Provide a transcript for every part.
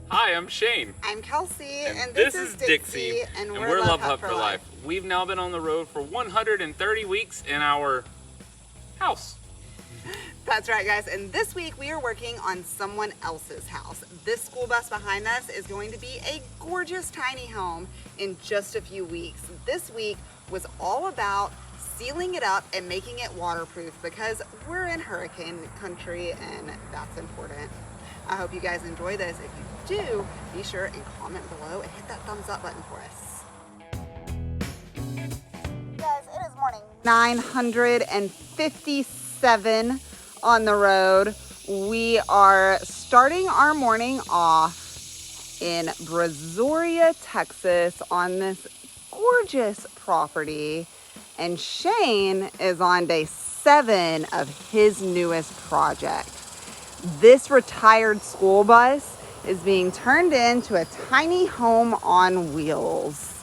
Hi, I'm Shane. I'm Kelsey, And this is Dixie, and we're LoveHut4Life. We've now been on the road for 130 weeks in our house. That's right, guys, and this week we are working on someone else's house. This school bus behind us is going to be a gorgeous tiny home in just a few weeks. This week was all about sealing it up and making it waterproof because we're in hurricane country and that's important. I hope you guys enjoy this. If you do, be sure and comment below and hit that thumbs up button for us. Guys, it is morning 957 on the road. We are starting our morning off in Brazoria, Texas on this gorgeous property. And Shane is on day 7 of his newest project. This retired school bus is being turned into a tiny home on wheels.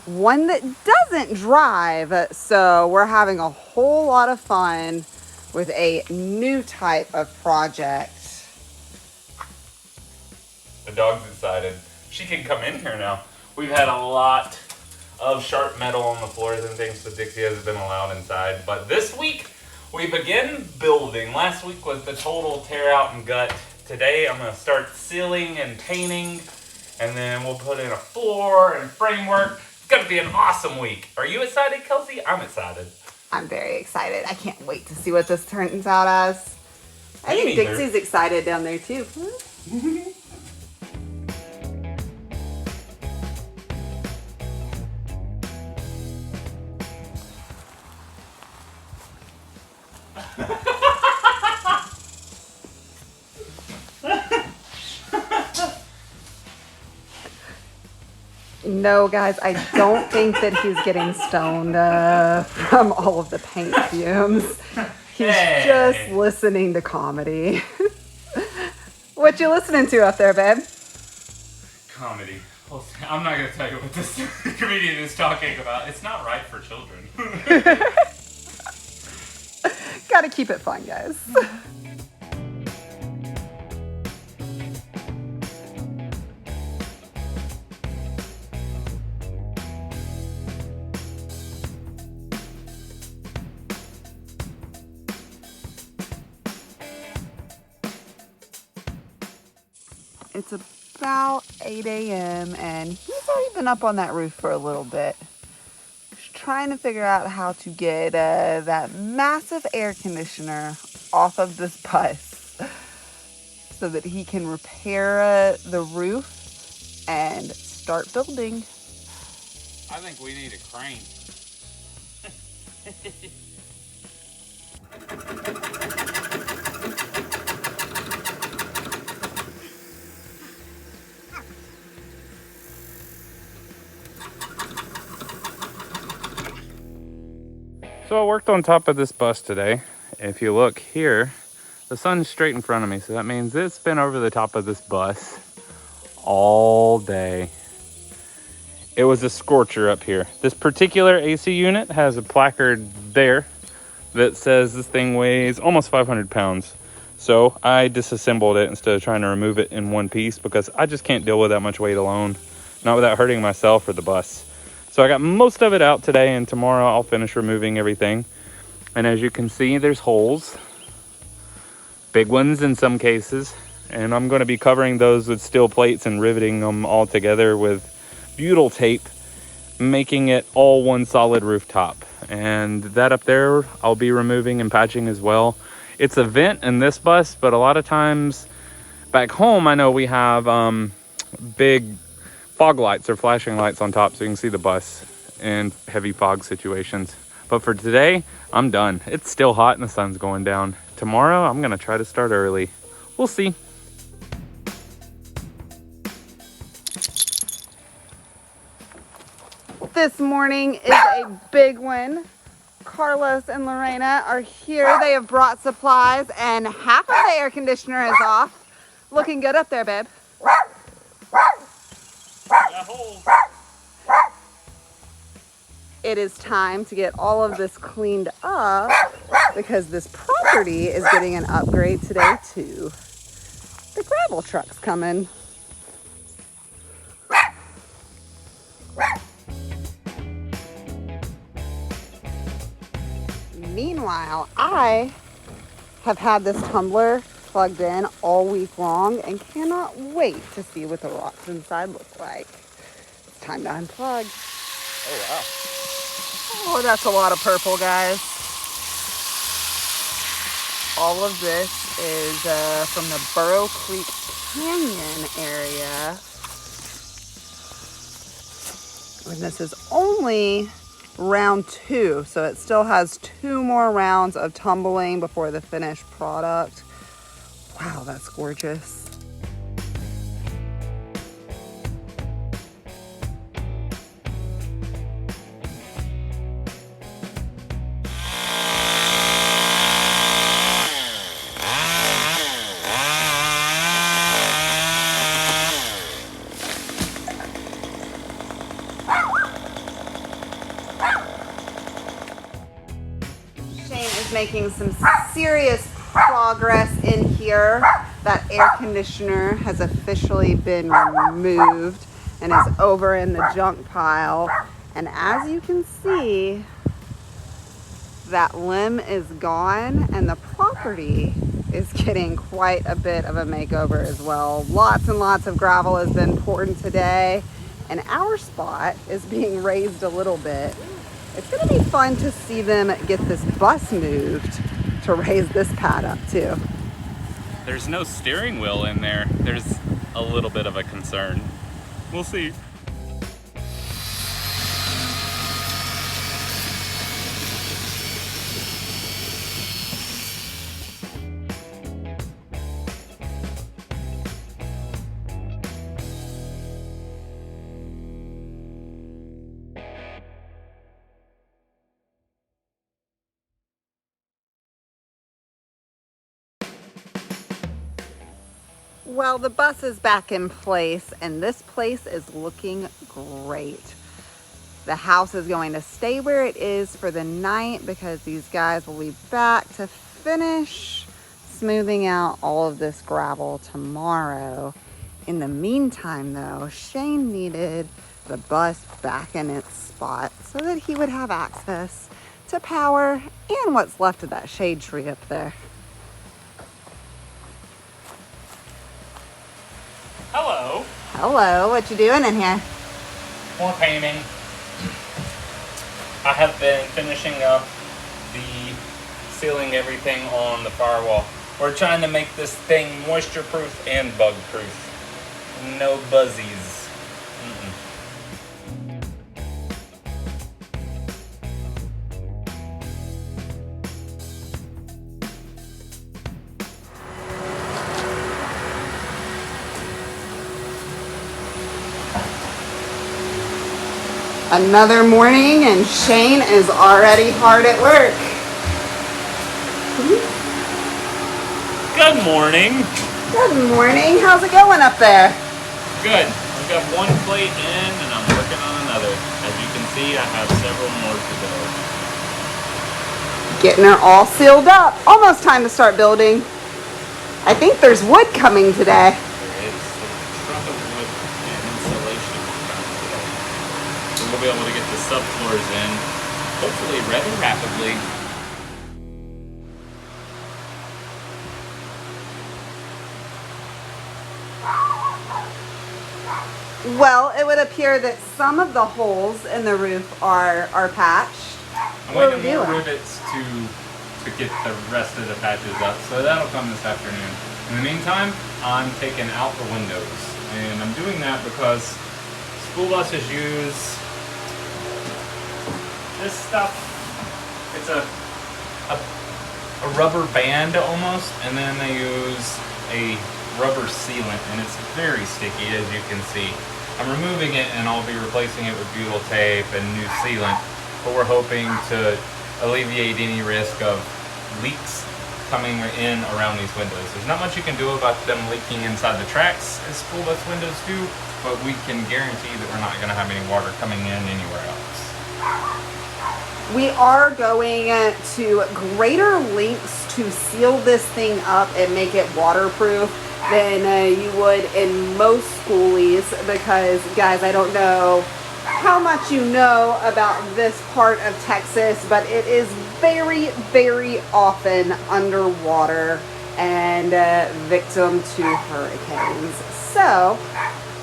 One that doesn't drive, so we're having a whole lot of fun with a new type of project. The dog's excited. She can come in here now. We've had a lot of sharp metal on the floors and things, so Dixie hasn't been allowed inside. But this week, we begin building. Last week was the total tear out and gut. Today, I'm gonna start sealing and painting, and then we'll put in a floor and framework. It's gonna be an awesome week. Are you excited, Kelsey? I'm excited. I'm very excited. I can't wait to see what this turns out as. I think Dixie's excited down there too. No, guys, I don't think that he's getting stoned from all of the paint fumes. He's just listening to comedy. What you listening to up there, babe? Comedy. Well, I'm not going to tell you what this comedian is talking about. It's not right for children. Gotta keep it fun, guys. It's about 8 a.m. and he's already been up on that roof for a little bit. He's trying to figure out how to get that massive air conditioner off of this bus so that he can repair the roof and start building. I think we need a crane. So I worked on top of this bus today. If you look here, the sun's straight in front of me. So that means it's been over the top of this bus all day. It was a scorcher up here. This particular AC unit has a placard there that says this thing weighs almost 500 pounds. So I disassembled it instead of trying to remove it in one piece because I just can't deal with that much weight alone. Not without hurting myself or the bus. So I got most of it out today, and tomorrow I'll finish removing everything. And as you can see, there's holes. Big ones in some cases. And I'm going to be covering those with steel plates and riveting them all together with butyl tape, making it all one solid rooftop. And that up there, I'll be removing and patching as well. It's a vent in this bus, but a lot of times back home, I know we have big fog lights or flashing lights on top so you can see the bus in heavy fog situations. But for today, I'm done. It's still hot and the sun's going down. Tomorrow, I'm gonna try to start early. We'll see. This morning is a big one. Carlos and Lorena are here. They have brought supplies and half of the air conditioner is off. Looking good up there, babe. It is time to get all of this cleaned up because this property is getting an upgrade today too. The gravel truck's coming. Meanwhile, I have had this tumbler plugged in all week long and cannot wait to see what the rocks inside look like. It's time to unplug. Oh, wow. Oh, that's a lot of purple, guys. All of this is from the Burrow Creek Canyon area. And this is only round 2, so it still has 2 more rounds of tumbling before the finished product. Wow, that's gorgeous. Making some serious progress in here. That air conditioner has officially been removed and is over in the junk pile. And as you can see, that limb is gone and the property is getting quite a bit of a makeover as well. Lots and lots of gravel has been poured today, and our spot is being raised a little bit. It's gonna be fun to see them get this bus moved to raise this pad up too. There's no steering wheel in there. There's a little bit of a concern. We'll see. Well, the bus is back in place and this place is looking great. The house is going to stay where it is for the night because these guys will be back to finish smoothing out all of this gravel tomorrow. In the meantime though, Shane needed the bus back in its spot so that he would have access to power and what's left of that shade tree up there. Hello. Hello, what you doing in here? More painting. I have been finishing up the sealing everything on the firewall. We're trying to make this thing moisture proof and bug proof. No buzzies. Another morning and Shane is already hard at work. Good morning. Good morning. How's it going up there? Good. I've got one plate in and I'm working on another. As you can see, I have several more to go. Getting her all sealed up. Almost time to start building. I think there's wood coming today. There is a truck of wood and insulation coming today. So we'll be able to get the subfloors in, hopefully rather rapidly. Well, it would appear that some of the holes in the roof are patched. I'm waiting more rivets to get the rest of the patches up, so that'll come this afternoon. In the meantime, I'm taking out the windows, and I'm doing that because school buses use this stuff. It's a rubber band almost, and then they use a rubber sealant, and it's very sticky, as you can see. I'm removing it and I'll be replacing it with butyl tape and new sealant, but we're hoping to alleviate any risk of leaks coming in around these windows. There's not much you can do about them leaking inside the tracks as school bus windows do, but we can guarantee that we're not going to have any water coming in anywhere else. We are going to greater lengths to seal this thing up and make it waterproof than you would in most schoolies, because guys, I don't know how much you know about this part of Texas, but it is very, very often underwater and victim to hurricanes. So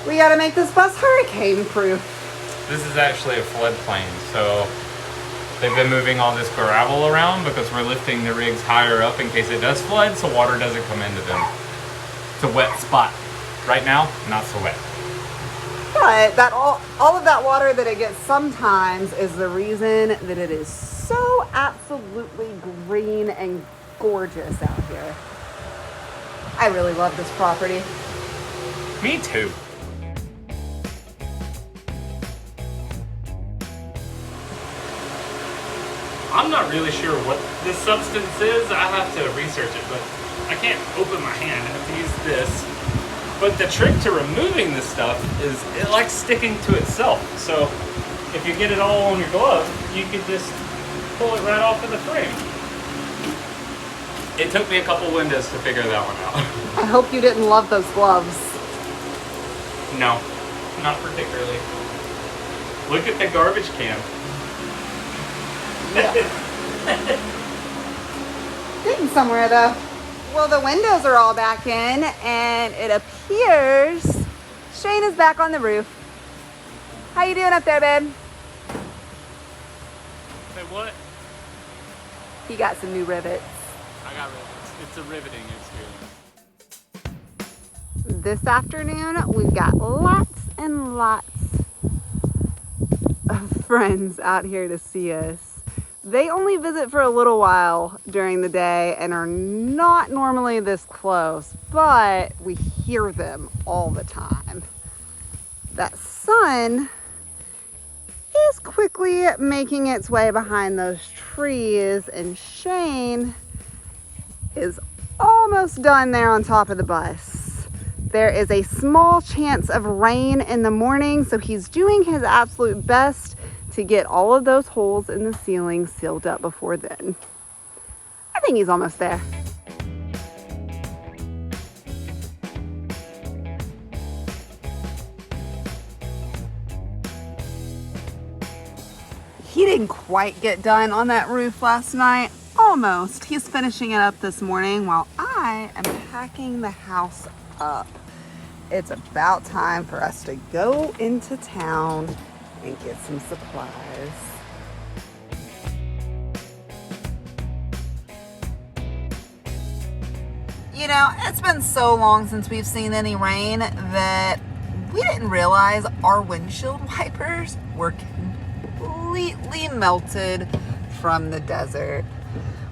we got to make this bus hurricane proof. This is actually a floodplain, so they've been moving all this gravel around because we're lifting the rigs higher up in case it does flood, so water doesn't come into them. It's a wet spot. Right now, not so wet. But that all of that water that it gets sometimes is the reason that it is so absolutely green and gorgeous out here. I really love this property. Me too. I'm not really sure what this substance is. I have to research it, but I can't open my hand. I have to use this. But the trick to removing this stuff is it likes sticking to itself. So if you get it all on your glove, you can just pull it right off of the frame. It took me a couple windows to figure that one out. I hope you didn't love those gloves. No, not particularly. Look at the garbage can. Yeah. Getting somewhere though. Well, the windows are all back in, and it appears Shane is back on the roof. How you doing up there, babe? Say what? He got some new rivets. I got rivets. It's a riveting experience. This afternoon, we've got lots and lots of friends out here to see us. They only visit for a little while during the day and are not normally this close, but we hear them all the time. That sun is quickly making its way behind those trees, and Shane is almost done there on top of the bus. There is a small chance of rain in the morning, so he's doing his absolute best to get all of those holes in the ceiling sealed up before then. I think he's almost there. He didn't quite get done on that roof last night. Almost. He's finishing it up this morning while I am packing the house up. It's about time for us to go into town and get some supplies. You know, it's been so long since we've seen any rain that we didn't realize our windshield wipers were completely melted from the desert.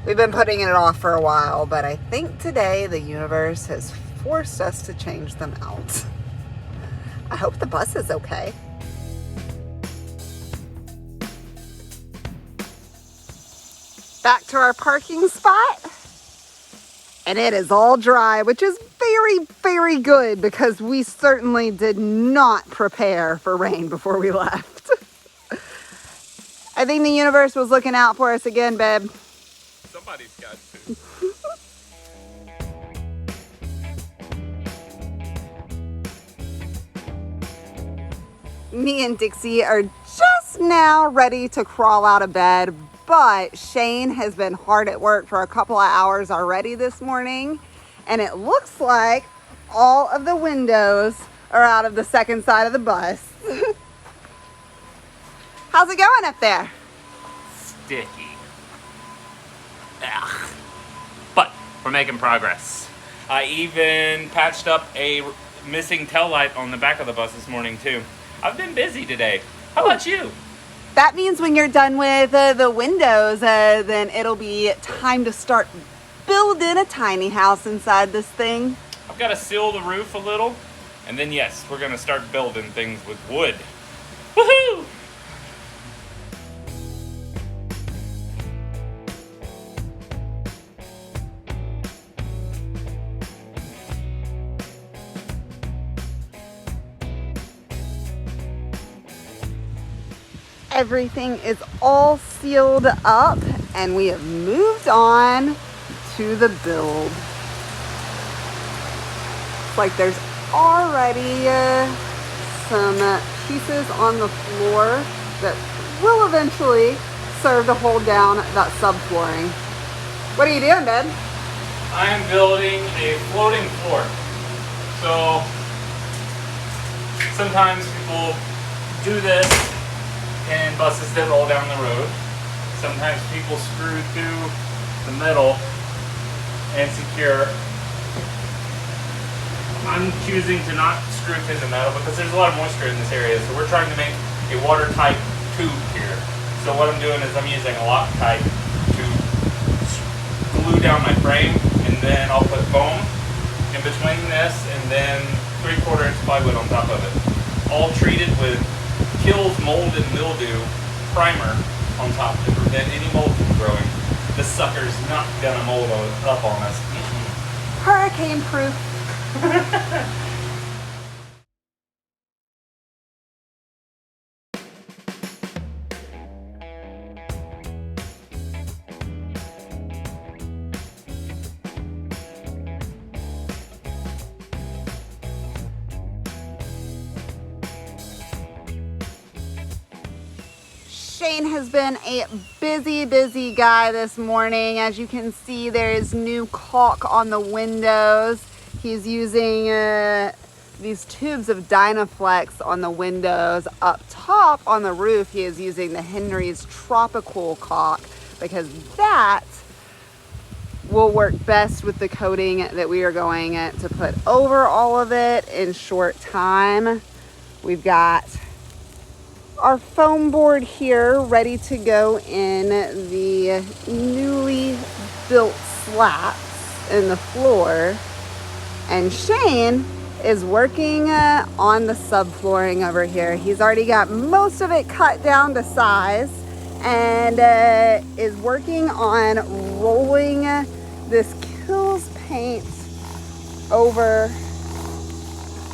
We've been putting it off for a while, but I think today the universe has forced us to change them out. I hope the bus is okay. Back to our parking spot, and it is all dry, which is very, very good because we certainly did not prepare for rain before we left. I think the universe was looking out for us again, babe. Somebody's got to. Me and Dixie are just now ready to crawl out of bed, but Shane has been hard at work for a couple of hours already this morning, and it looks like all of the windows are out of the second side of the bus. How's it going up there? Sticky. Ugh. But we're making progress. I even patched up a missing taillight on the back of the bus this morning too. I've been busy today. How about you? That means when you're done with the windows, then it'll be time to start building a tiny house inside this thing. I've got to seal the roof a little, and then yes, we're gonna start building things with wood. Woohoo! Everything is all sealed up, and we have moved on to the build. It's like there's already some pieces on the floor that will eventually serve to hold down that subflooring. What are you doing, babe? I am building a floating floor. So sometimes people do this in buses that roll down the road. Sometimes people screw through the middle and secure. I'm choosing to not screw through the metal because there's a lot of moisture in this area, so we're trying to make a watertight tube here. So what I'm doing is I'm using a Loctite to glue down my frame, and then I'll put foam in between this and then 3/4 inch plywood on top of it. All treated with kills mold and mildew primer on top to prevent any mold from growing. This sucker's not gonna mold up on us. Hurricane proof. Shane has been a busy guy this morning. As you can see, there is new caulk on the windows. He's using these tubes of Dynaflex on the windows. Up top on the roof, he is using the Henry's Tropical caulk because that will work best with the coating that we are going to put over all of it in short time. We've got our foam board here ready to go in the newly built slats in the floor. And Shane is working on the subflooring over here. He's already got most of it cut down to size and is working on rolling this Kills paint over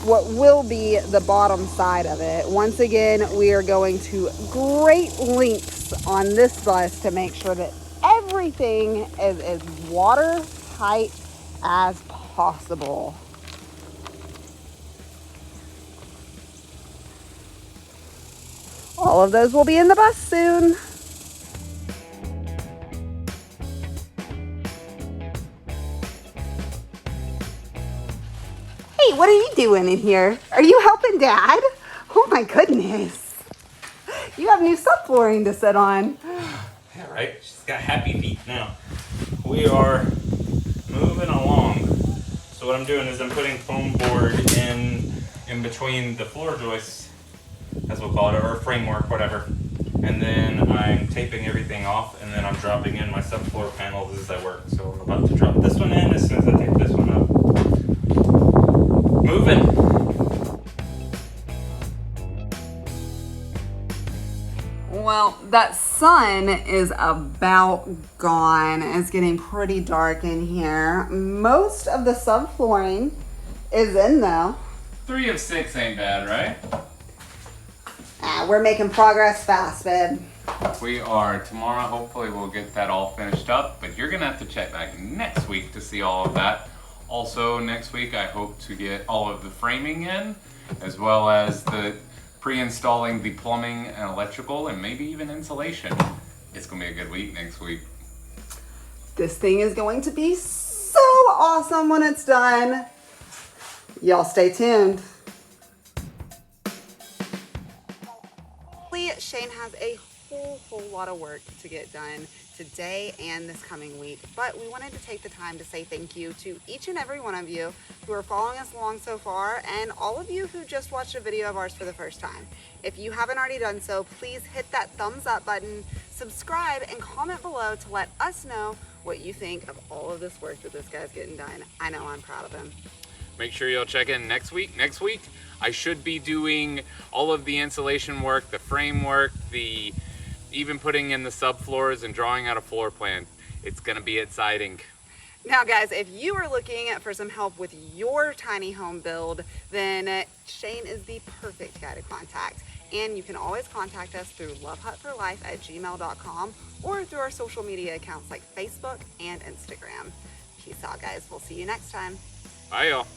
what will be the bottom side of it. Once again, we are going to great lengths on this bus to make sure that everything is as watertight as possible. All of those will be in the bus soon. Hey, what are you doing in here? Are you helping Dad? Oh my goodness. You have new subflooring to sit on. Yeah, right? She's got happy feet now. We are moving along. So what I'm doing is I'm putting foam board in between the floor joists, as we'll call it, or framework, whatever. And then I'm taping everything off, and then I'm dropping in my subfloor panels as I work. So I'm about to drop this one in as soon as I tape this one up. Moving. Well, that sun is about gone. It's getting pretty dark in here. Most of the subflooring is in though. 3 of 6 ain't bad, right? We're making progress fast, babe. We are. Tomorrow, hopefully, we'll get that all finished up, but you're gonna have to check back next week to see all of that. Also, next week, I hope to get all of the framing in, as well as the pre-installing the plumbing and electrical, and maybe even insulation. It's gonna be a good week next week. This thing is going to be so awesome when it's done. Y'all stay tuned. Shane has a whole lot of work to get done today and this coming week, but we wanted to take the time to say thank you to each and every one of you who are following us along so far, and all of you who just watched a video of ours for the first time. If you haven't already done so, please hit that thumbs up button, subscribe, and comment below to let us know what you think of all of this work that this guy's getting done. I know I'm proud of him. Make sure you'll check in next week. Next week, I should be doing all of the insulation work, the framework, the even putting in the subfloors and drawing out a floor plan. It's gonna be exciting. Now guys, if you are looking for some help with your tiny home build, then Shane is the perfect guy to contact. And you can always contact us through LoveHut4Life@gmail.com or through our social media accounts like Facebook and Instagram. Peace out, guys. We'll see you next time. Bye, y'all.